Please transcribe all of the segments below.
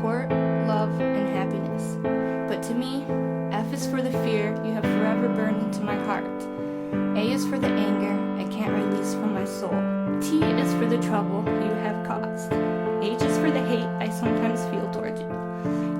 support, love, and happiness. But to me, F is for the fear you have forever burned into my heart. A is for the anger I can't release from my soul. T is for the trouble you have caused. H is for the hate I sometimes feel towards you.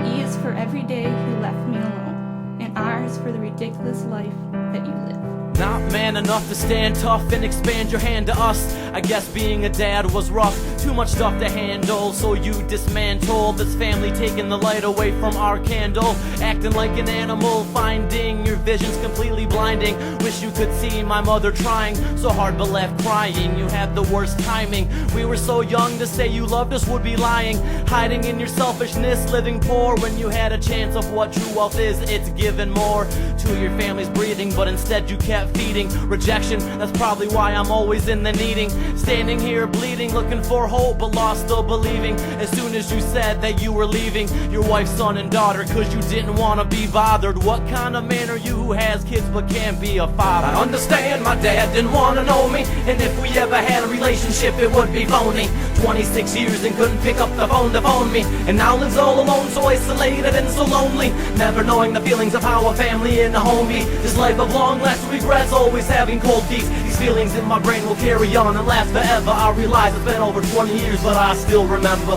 E is for every day you left me alone. And R is for the ridiculous life that you live. Not man enough to stand tough and expand your hand to us. I guess being a dad was rough, too much stuff to handle. So you dismantled this family, taking the light away from our candle. Acting like an animal, finding your visions completely blinding. Wish you could see my mother trying so hard but left crying. You had the worst timing. We were so young, to say you loved us would be lying. Hiding in your selfishness, living poor when you had a chance of what true wealth is. It's given more to your family's breathing, but instead you kept feeding rejection. That's probably why I'm always in the needing. Standing here bleeding, looking for hope but lost the believing. As soon as you said that you were leaving your wife, son, and daughter, cause you didn't want to be bothered. What kind of man are you who has kids but can't be a father? I understand my dad didn't want to know me, and if we ever had a relationship it would be phony. 26 years and couldn't pick up the phone to phone me, and now lives all alone, so isolated and so lonely. Never knowing the feelings of how a family and a home be. This life of long lasting regrets, always having cold feet. These feelings in my brain will carry on and last forever. I realize it's been over 20 years, but I still remember.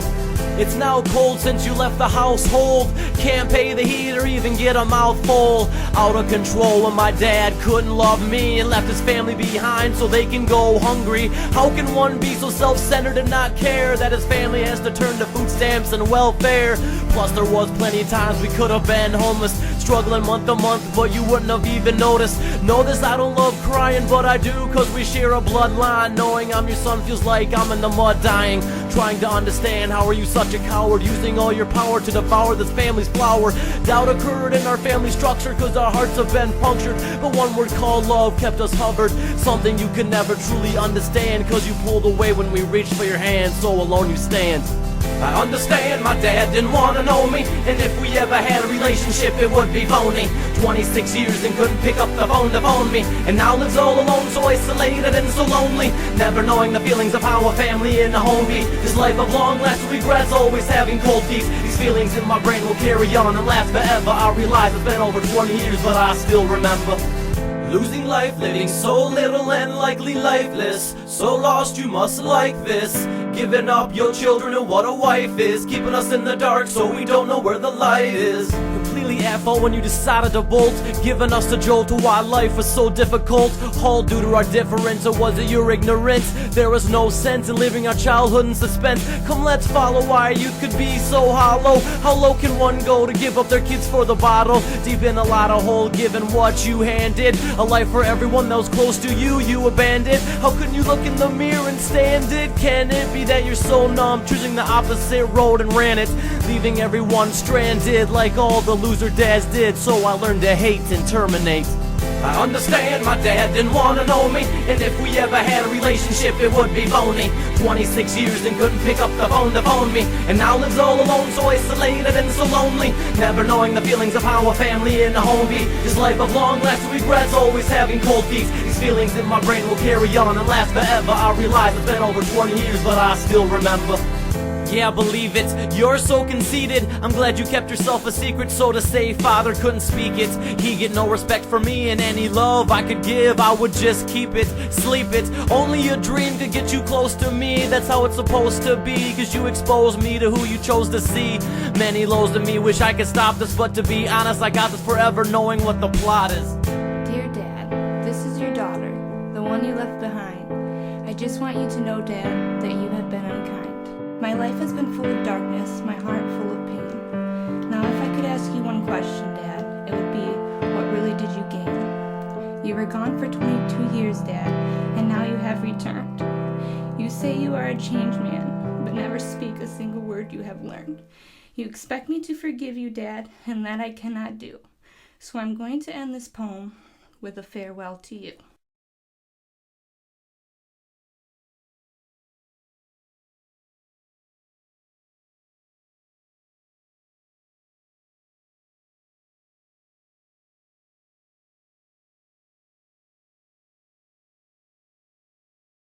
It's now cold since you left the household. Can't pay the heat or even get a mouthful. Out of control when my dad couldn't love me and left his family behind so they can go hungry. How can one be so self-centered and not care that his family has to turn to food stamps and welfare? Plus there was plenty of times we could have been homeless, struggling month to month, but you wouldn't have even noticed. Know this, I don't love crying, but I do, cause we share a bloodline. Knowing I'm your son feels like I'm in the mud dying. Trying to understand, how are you such a coward, using all your power to devour this family's flower? Doubt occurred in our family structure, cause our hearts have been punctured, but one word called love kept us hovered. Something you could never truly understand, cause you pulled away when we reached for your hand, so alone you stand. I understand my dad didn't want to know me, and if we ever had a relationship it would be phony. 26 years and couldn't pick up the phone to phone me, and now lives all alone, so isolated and so lonely. Never knowing the feelings of how a family and a home be. This life of long lasting regrets, always having cold feet. These feelings in my brain will carry on and last forever. I realize it's been over 20 years, but I still remember. Losing life, living so little and likely lifeless. So lost you must like this. Giving up your children and what a wife is. Keeping us in the dark so we don't know where the light is. Completely FO when you decided to bolt, giving us the jolt to why life was so difficult. All due to our difference, or was it your ignorance? There was no sense in living our childhood in suspense. Come let's follow why youth could be so hollow. How low can one go to give up their kids for the bottle? Deep in a lot of hole given what you handed. A life for everyone that was close to you, you abandoned. How can you look in the mirror and stand it? Can it be that you're so numb, choosing the opposite road and ran it, leaving everyone stranded like all the loser dads did? So I learned to hate and terminate. I understand my dad didn't want to know me, and if we ever had a relationship it would be phony. 26 years and couldn't pick up the phone to phone me, and now lives all alone, so isolated and so lonely. Never knowing the feelings of how a family and a home be. This life of long lasting regrets, always having cold feet. These feelings in my brain will carry on and last forever. I realize it's been over 20 years, but I still remember. Yeah, believe it, you're so conceited. I'm glad you kept yourself a secret, so to say father couldn't speak it. He get no respect for me, and any love I could give I would just keep it, sleep it. Only a dream could get you close to me, that's how it's supposed to be, cause you exposed me to who you chose to see. Many lows to me, wish I could stop this, but to be honest I got this forever, knowing what the plot is. Dear Dad, this is your daughter, the one you left behind. I just want you to know, Dad, that you have been unkind. My life has been full of darkness, my heart full of pain. Now if I could ask you one question, Dad, it would be, what really did you gain? You were gone for 22 years, Dad, and now you have returned. You say you are a changed man, but never speak a single word you have learned. You expect me to forgive you, Dad, and that I cannot do. So I'm going to end this poem with a farewell to you.